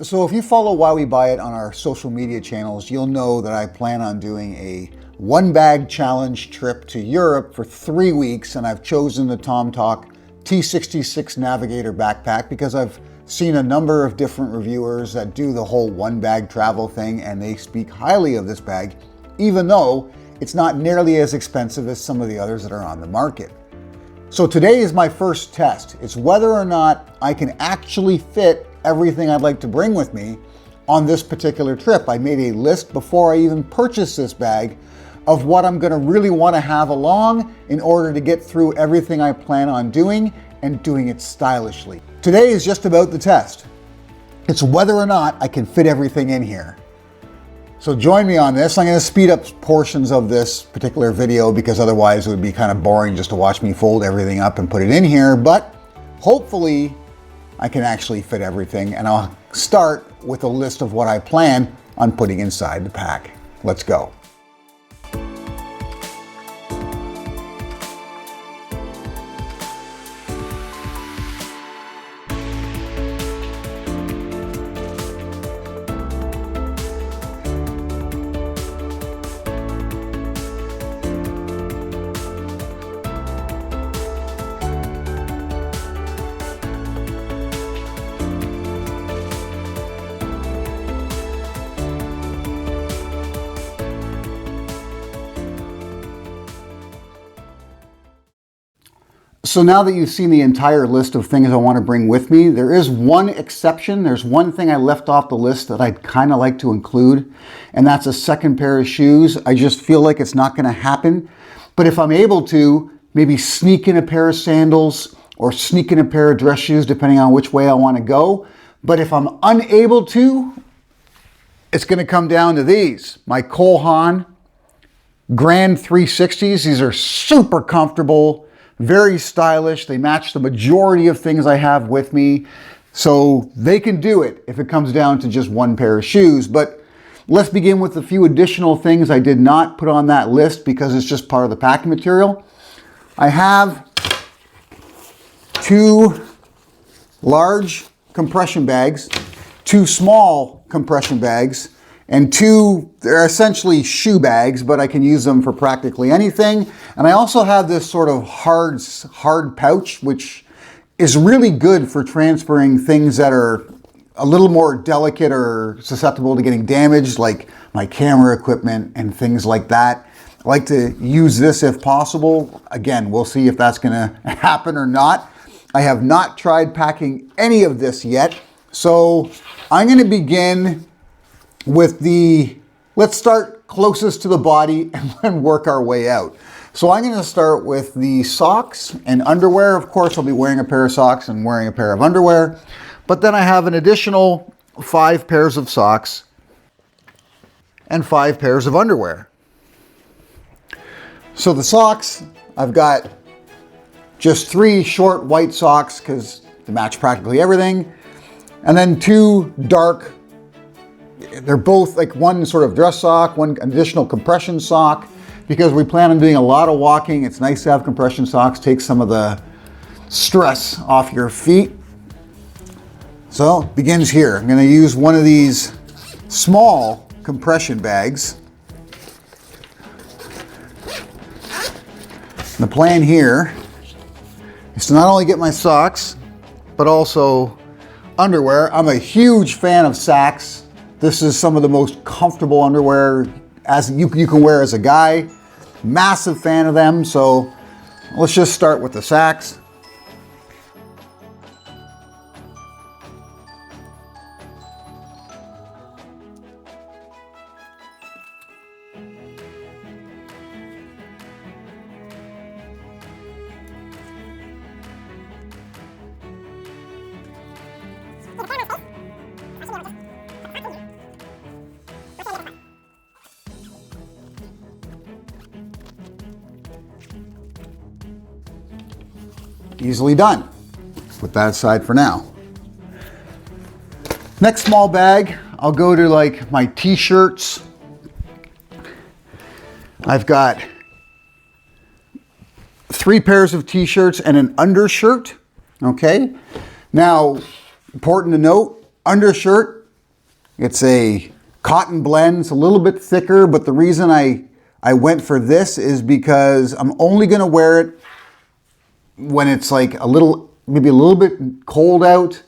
So if you follow Why We Buy It on our social media channels, you'll know that I plan on doing a one bag challenge trip to Europe for 3 weeks, and I've chosen the TomTalk T66 Navigator backpack because I've seen a number of different reviewers that do the whole one bag travel thing, and they speak highly of this bag, even though it's not nearly as expensive as some of the others that are on the market. So today is my first test. It's whether or not I can actually fit everything I'd like to bring with me on this particular trip. I made a list before I even purchased this bag of what I'm gonna really wanna have along in order to get through everything I plan on doing and doing it stylishly. Today is just about the test. It's whether or not I can fit everything in here. So join me on this. I'm gonna speed up portions of this particular video because otherwise it would be kind of boring just to watch me fold everything up and put it in here, but hopefully I can actually fit everything, and I'll start with a list of what I plan on putting inside the pack. Let's go. So now that you've seen the entire list of things I want to bring with me, there is one exception. There's one thing I left off the list that I'd kind of like to include, and that's a second pair of shoes. I just feel like it's not going to happen. But if I'm able to, maybe sneak in a pair of sandals or sneak in a pair of dress shoes, depending on which way I want to go. But if I'm unable to, it's going to come down to these. My Cole Haan Grand 360s. These are super comfortable, very stylish. They match the majority of things I have with me. So they can do it if it comes down to just one pair of shoes. But let's begin with a few additional things I did not put on that list because it's just part of the packing material. I have 2 large compression bags, 2 small compression bags, and 2, they're essentially shoe bags, but I can use them for practically anything. And I also have this sort of hard pouch, which is really good for transferring things that are a little more delicate or susceptible to getting damaged, like my camera equipment and things like that. I like to use this if possible. Again, we'll see if that's gonna happen or not. I have not tried packing any of this yet. So I'm gonna begin with let's start closest to the body and then work our way out. So I'm going to start with the socks and underwear. Of course, I'll be wearing a pair of socks and wearing a pair of underwear, but then I have an additional 5 pairs of socks and 5 pairs of underwear. So the socks, I've got just 3 short white socks because they match practically everything, and then 2 dark. They're both like one sort of dress sock, one additional compression sock, because we plan on doing a lot of walking. It's nice to have compression socks, take some of the stress off your feet. So it begins here. I'm going to use one of these small compression bags. The plan here is to not only get my socks, but also underwear. I'm a huge fan of Sacs. This is some of the most comfortable underwear as you can wear as a guy. Massive fan of them, so let's just start with the Sacs. Easily done. Put that aside for now. Next small bag, I'll go to like my t-shirts. I've got 3 pairs of t-shirts and an undershirt. Okay. Now, important to note, undershirt It's a cotton blend. It's a little bit thicker, but the reason I went for this is because I'm only going to wear it when it's like maybe a little bit cold out.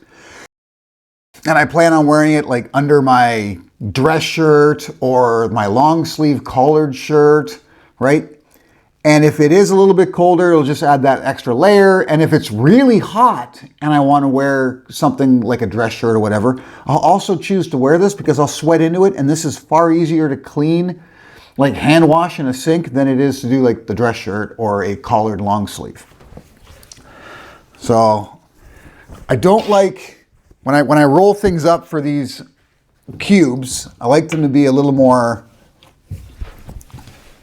And I plan on wearing it like under my dress shirt or my long sleeve collared shirt, right? And if it is a little bit colder, it'll just add that extra layer. And if it's really hot and I want to wear something like a dress shirt or whatever, I'll also choose to wear this because I'll sweat into it. And this is far easier to clean, like hand wash in a sink, than it is to do like the dress shirt or a collared long sleeve. So I don't like, when I roll things up for these cubes, I like them to be a little more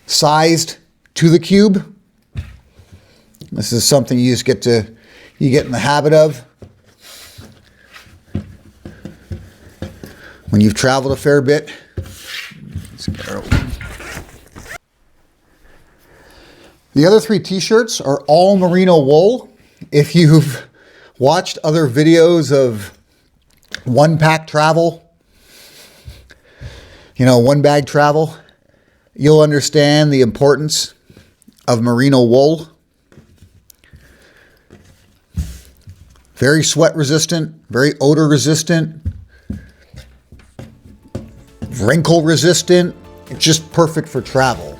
sized to the cube. This is something you just get in the habit of when you've traveled a fair bit. Let's get her open. The other 3 t-shirts are all merino wool. If you've watched other videos of one-pack travel, one-bag travel, you'll understand the importance of merino wool. Very sweat resistant, very odor resistant, wrinkle resistant. It's just perfect for travel.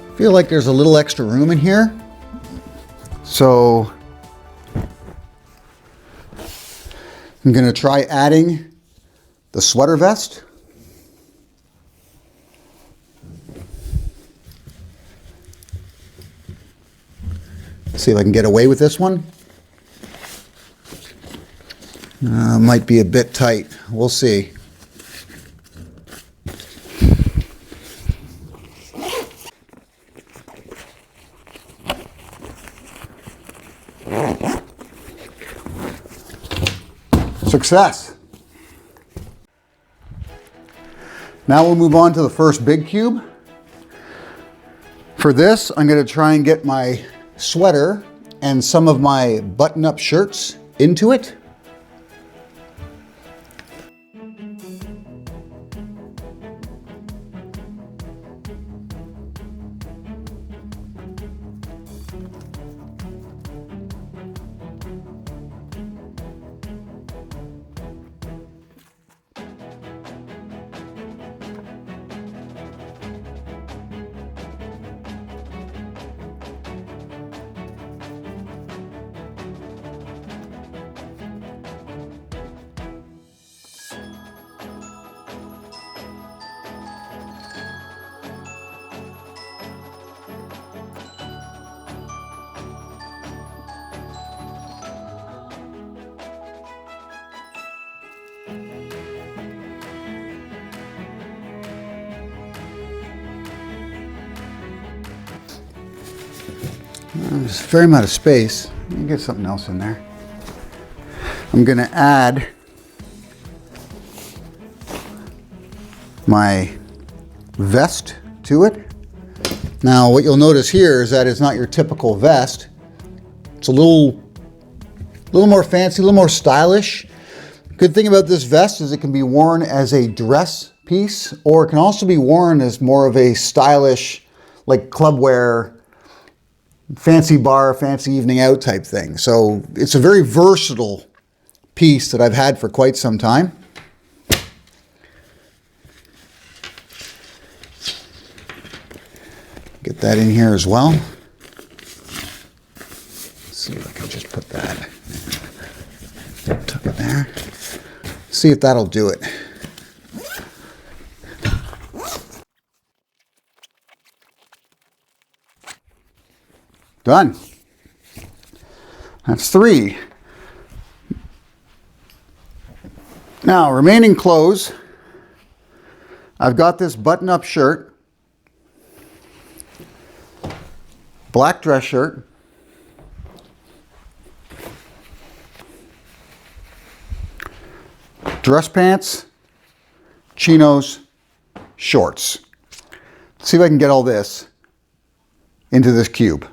I feel like there's a little extra room in here, so I'm going to try adding the sweater vest. See if I can get away with this one. Might be a bit tight. We'll see. Success. Now we'll move on to the first big cube. For this, I'm going to try and get my sweater and some of my button-up shirts into it. There's a fair amount of space. Let me get something else in there. I'm going to add my vest to it. Now, what you'll notice here is that it's not your typical vest. It's a little more fancy, a little more stylish. Good thing about this vest is it can be worn as a dress piece, or it can also be worn as more of a stylish, like club wear, fancy bar, fancy evening out type thing. So it's a very versatile piece that I've had for quite some time. Get that in here as well. Let's see if I can just put that, tuck it there. See if that'll do it. Done. That's 3. Now, remaining clothes, I've got this button-up shirt, black dress shirt, dress pants, chinos, shorts. Let's see if I can get all this into this cube.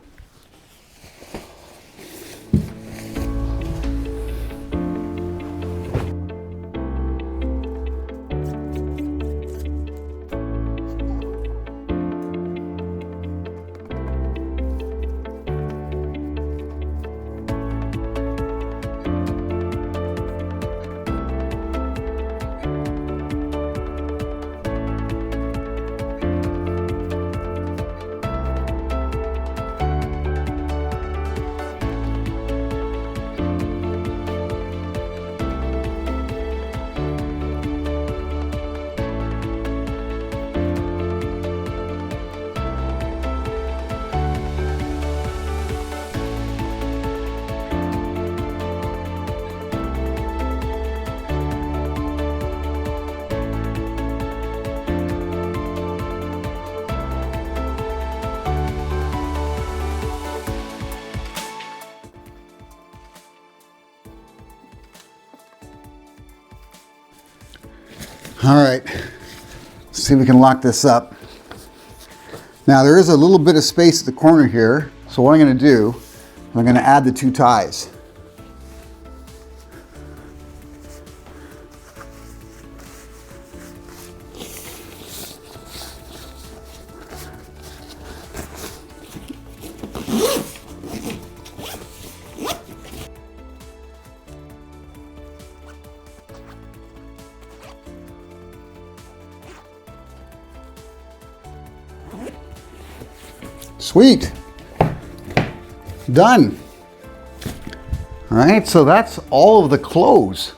All right, let's see if we can lock this up. Now there is a little bit of space at the corner here, so what I'm going to do, I'm going to add the 2 ties. Sweet. Done. All right, so that's all of the clothes.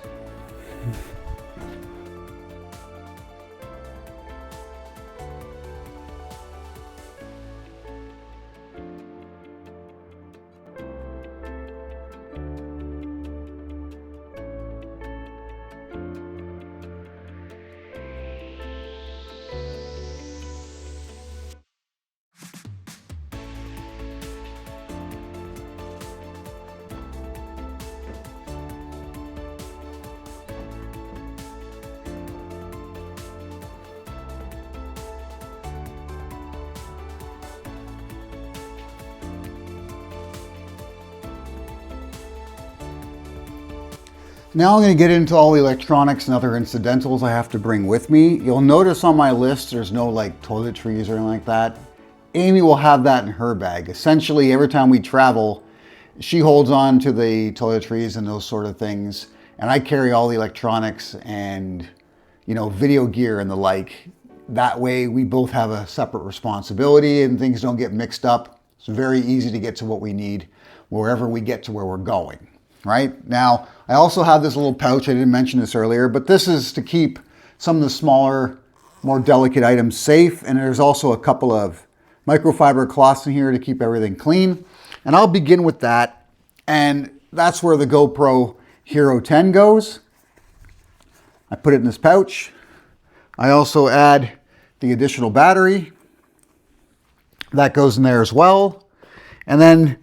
Now I'm going to get into all the electronics and other incidentals I have to bring with me. You'll notice on my list there's no like toiletries or anything like that. Amy will have that in her bag. Essentially, every time we travel, she holds on to the toiletries and those sort of things, and I carry all the electronics and, you know, video gear and the like. That way we both have a separate responsibility and things don't get mixed up. It's very easy to get to what we need wherever we get to where we're going. Right? Now, I also have this little pouch. I didn't mention this earlier, but this is to keep some of the smaller, more delicate items safe. And there's also a couple of microfiber cloths in here to keep everything clean. And I'll begin with that. And that's where the GoPro Hero 10 goes. I put it in this pouch. I also add the additional battery. That goes in there as well. And then,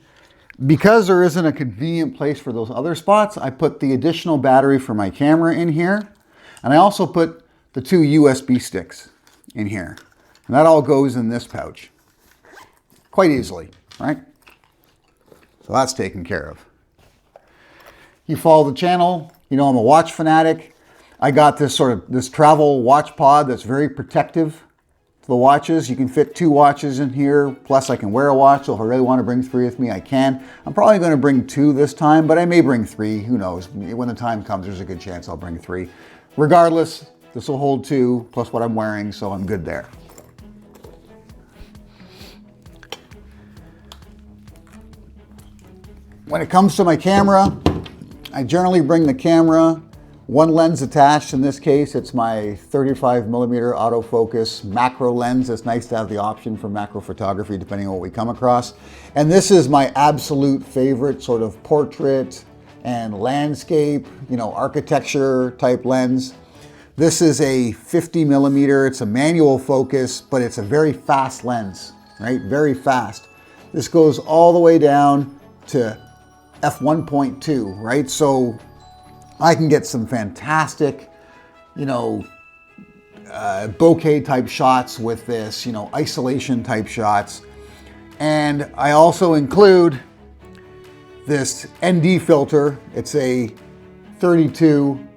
because there isn't a convenient place for those other spots, I put the additional battery for my camera in here. And I also put the 2 USB sticks in here. And that all goes in this pouch. Quite easily, right? So that's taken care of. You follow the channel, you know I'm a watch fanatic. I got this travel watch pod that's very protective. The watches, you can fit 2 watches in here, plus I can wear a watch, so if I really want to bring 3 with me, I can. I'm probably going to bring 2 this time, but I may bring 3, who knows. When the time comes, there's a good chance I'll bring 3. Regardless, this will hold 2, plus what I'm wearing, so I'm good there. When it comes to my camera, I generally bring the camera, 1 lens attached. In this case, it's my 35mm autofocus macro lens. It's nice to have the option for macro photography depending on what we come across. And this is my absolute favorite sort of portrait and landscape, you know, architecture type lens. This is a 50mm. It's a manual focus, but it's a very fast lens, right? Very fast. This goes all the way down to f1.2, right? So I can get some fantastic you know, bokeh type shots with this, you know, isolation type shots. And I also include this ND filter. It's a 32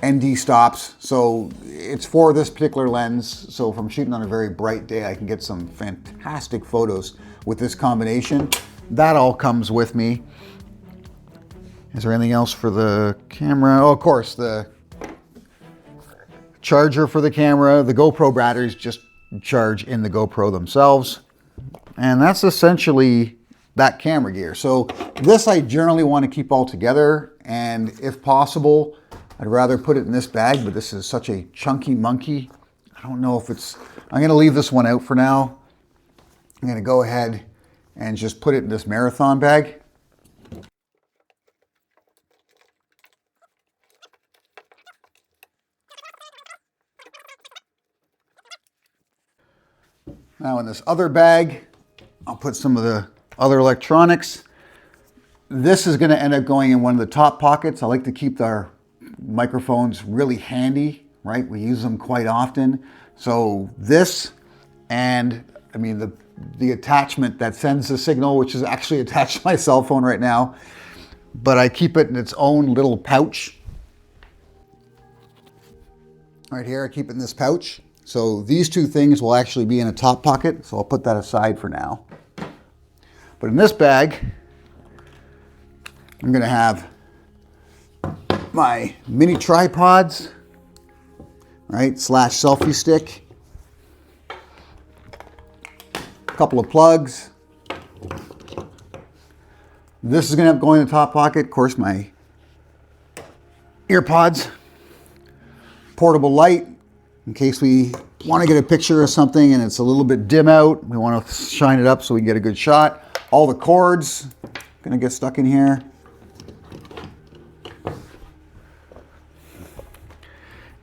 ND stops, so it's for this particular lens. So if I'm shooting on a very bright day, I can get some fantastic photos with this combination. That all comes with me. Is there anything else for the camera? Oh, of course, the charger for the camera. The GoPro batteries just charge in the GoPro themselves. And that's essentially that camera gear. So this I generally want to keep all together, and if possible, I'd rather put it in this bag, but this is such a chunky monkey. I don't know if it's, I'm gonna leave this one out for now. I'm gonna go ahead and just put it in this marathon bag. Now in this other bag, I'll put some of the other electronics. This is gonna end up going in one of the top pockets. I like to keep our microphones really handy, right? We use them quite often. So this, and I mean the attachment that sends the signal, which is actually attached to my cell phone right now, but I keep it in its own little pouch. Right here, I keep it in this pouch. So these two things will actually be in a top pocket, so I'll put that aside for now. But in this bag, I'm gonna have my mini tripods, right, slash selfie stick, a couple of plugs. This is gonna end up going in the top pocket. Of course, my earpods, portable light, in case we want to get a picture of something and it's a little bit dim out. We want to shine it up so we can get a good shot. All the cords gonna get stuck in here.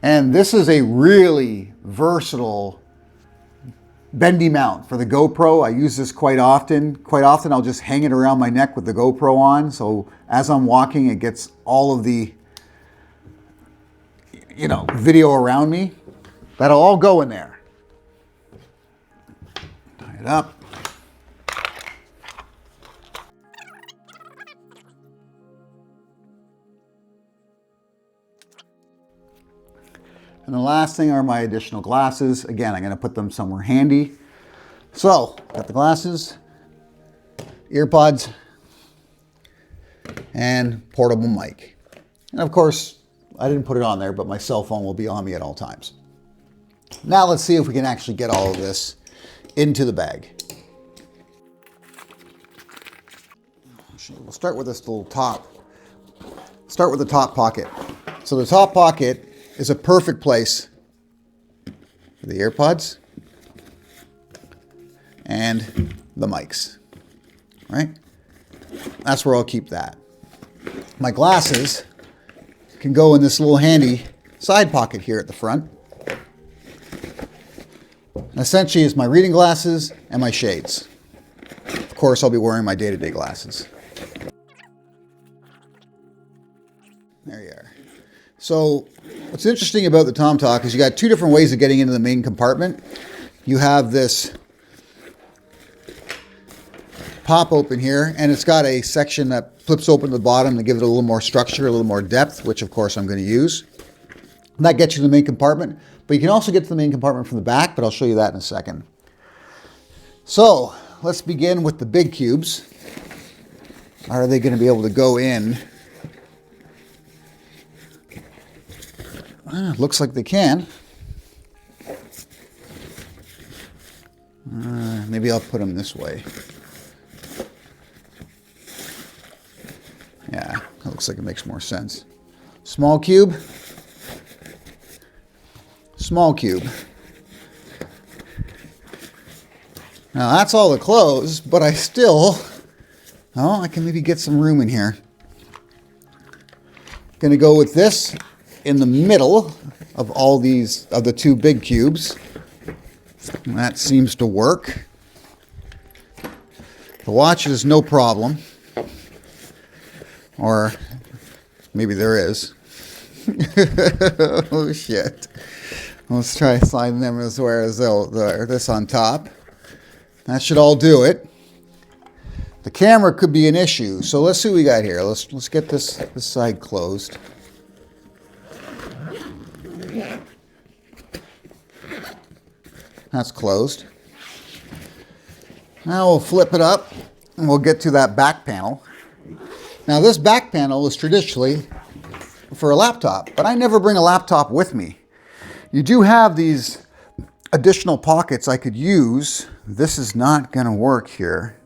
And this is a really versatile bendy mount for the GoPro. I use this quite often. Quite often I'll just hang it around my neck with the GoPro on. So as I'm walking, it gets all of the, you know, video around me. That'll all go in there. Tie it up. And the last thing are my additional glasses. Again, I'm going to put them somewhere handy. So, got the glasses, earpods, and portable mic. And of course, I didn't put it on there, but my cell phone will be on me at all times. Now let's see if we can actually get all of this into the bag. We'll start with this little top. Start with the top pocket. So the top pocket is a perfect place for the AirPods and the mics, right? That's where I'll keep that. My glasses can go in this little handy side pocket here at the front. And essentially, it's my reading glasses and my shades. Of course, I'll be wearing my day-to-day glasses. There you are. So what's interesting about the TomTalk is you got two different ways of getting into the main compartment. You have this pop open here, and it's got a section that flips open to the bottom to give it a little more structure, a little more depth, which of course I'm going to use. And that gets you to the main compartment, but you can also get to the main compartment from the back, but I'll show you that in a second. So let's begin with the big cubes. Are they going to be able to go in? Looks like they can. Maybe I'll put them this way. Yeah, that looks like it makes more sense. Small cube. Small cube. Now that's all the clothes, but I still, I can maybe get some room in here. Gonna go with this in the middle of all these, of the two big cubes. And that seems to work. The watch is no problem. Or maybe there is. Oh shit. Let's try sliding them as well as this on top. That should all do it. The camera could be an issue, so let's see what we got here. Let's get this side closed. That's closed. Now we'll flip it up and we'll get to that back panel. Now this back panel is traditionally for a laptop, but I never bring a laptop with me. You do have these additional pockets I could use. This is not going to work here.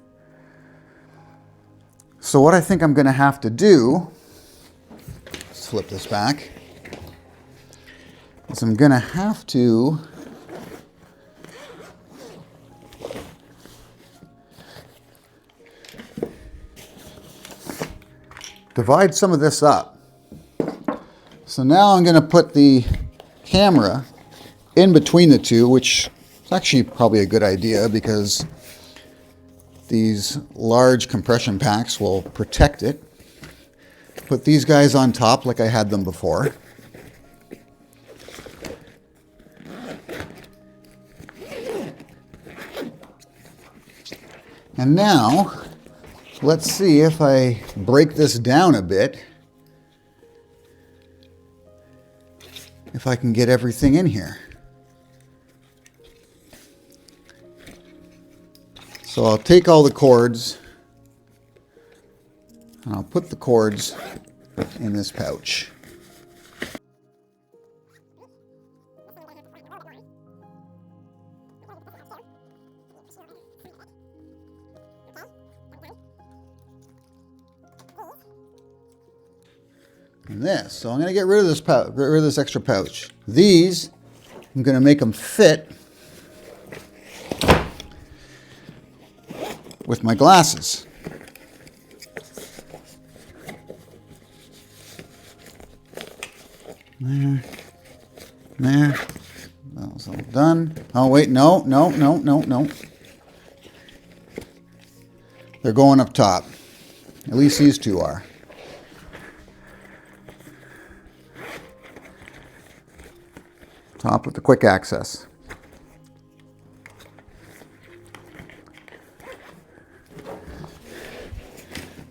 So what I think I'm going to have to do, let's flip this back, is I'm going to have to divide some of this up. So now I'm going to put the camera in between the two, which is actually probably a good idea because these large compression packs will protect it. Put these guys on top like I had them before. And now, let's see if I break this down a bit, if I can get everything in here. So I'll take all the cords and I'll put the cords in this pouch. And this, so I'm going to get rid of this pouch, get rid of this extra pouch. These, I'm going to make them fit with my glasses. There. That was all done. Oh wait, no. They're going up top. At least these two are. Top with the quick access.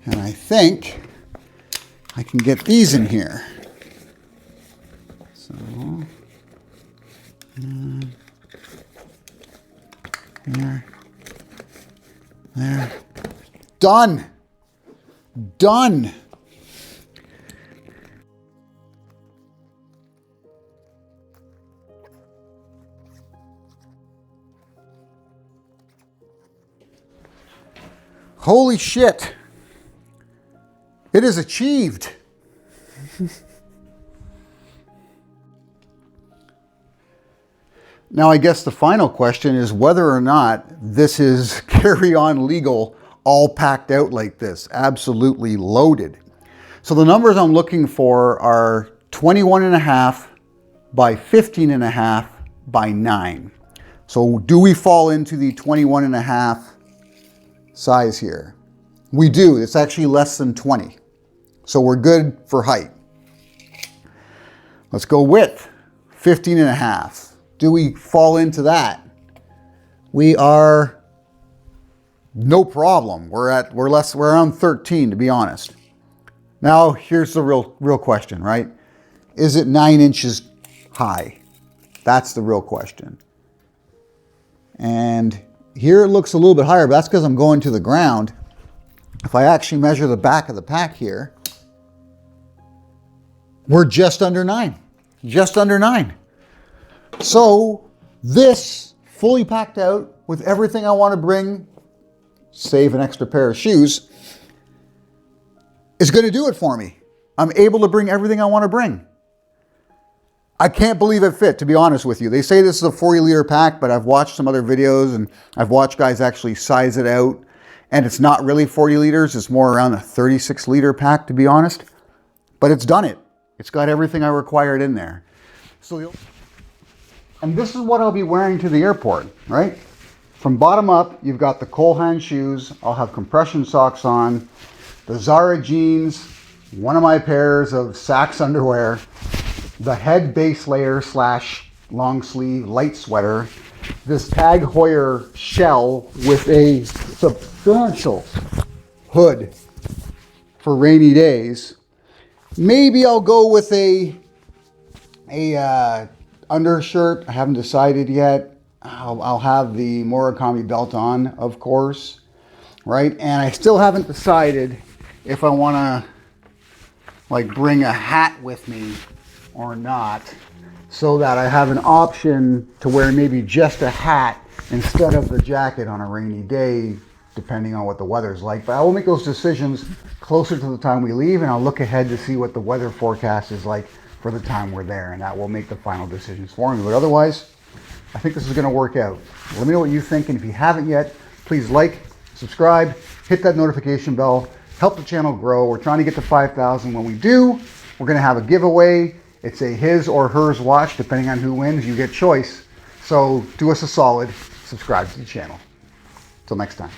And I think I can get these in here. So, there. Done. Done. Holy shit. It is achieved. Now, I guess the final question is whether or not this is carry-on legal, all packed out like this, absolutely loaded. So the numbers I'm looking for are 21.5 by 15.5 by 9. So do we fall into the 21.5 size here? We do. It's actually less than 20. So we're good for height. Let's go width, 15.5. Do we fall into that? We are no problem. We're around 13, to be honest. Now here's the real question, right? Is it 9 inches high? That's the real question. And here it looks a little bit higher, but that's because I'm going to the ground. If I actually measure the back of the pack here, we're just under 9. Just under 9. So this fully packed out with everything I want to bring, save an extra pair of shoes, is going to do it for me. I'm able to bring everything I want to bring. I can't believe it fit, to be honest with you. They say this is a 40-liter pack, but I've watched some other videos and I've watched guys actually size it out, and it's not really 40 liters. It's more around a 36-liter pack, to be honest. But it's done it. It's got everything I required in there. And this is what I'll be wearing to the airport, right? From bottom up, you've got the Cole Haan shoes. I'll have compression socks on, the Zara jeans, one of my pairs of Saks underwear, the head base layer slash long sleeve light sweater, this Tag Heuer shell with a substantial hood for rainy days. Maybe I'll go with a undershirt. I haven't decided yet. I'll have the Murakami belt on, of course, right? And I still haven't decided if I want to like bring a hat with me or not, so that I have an option to wear maybe just a hat instead of the jacket on a rainy day, depending on what the weather's like. But I will make those decisions closer to the time we leave, and I'll look ahead to see what the weather forecast is like for the time we're there, and that will make the final decisions for me. But otherwise, I think this is going to work out. Let me know what you think, and if you haven't yet, please like, subscribe, hit that notification bell, help the channel grow. We're trying to get to 5,000. When we do, we're going to have a giveaway. It's a his or hers watch, depending on who wins. You get choice. So do us a solid, subscribe to the channel. Till next time.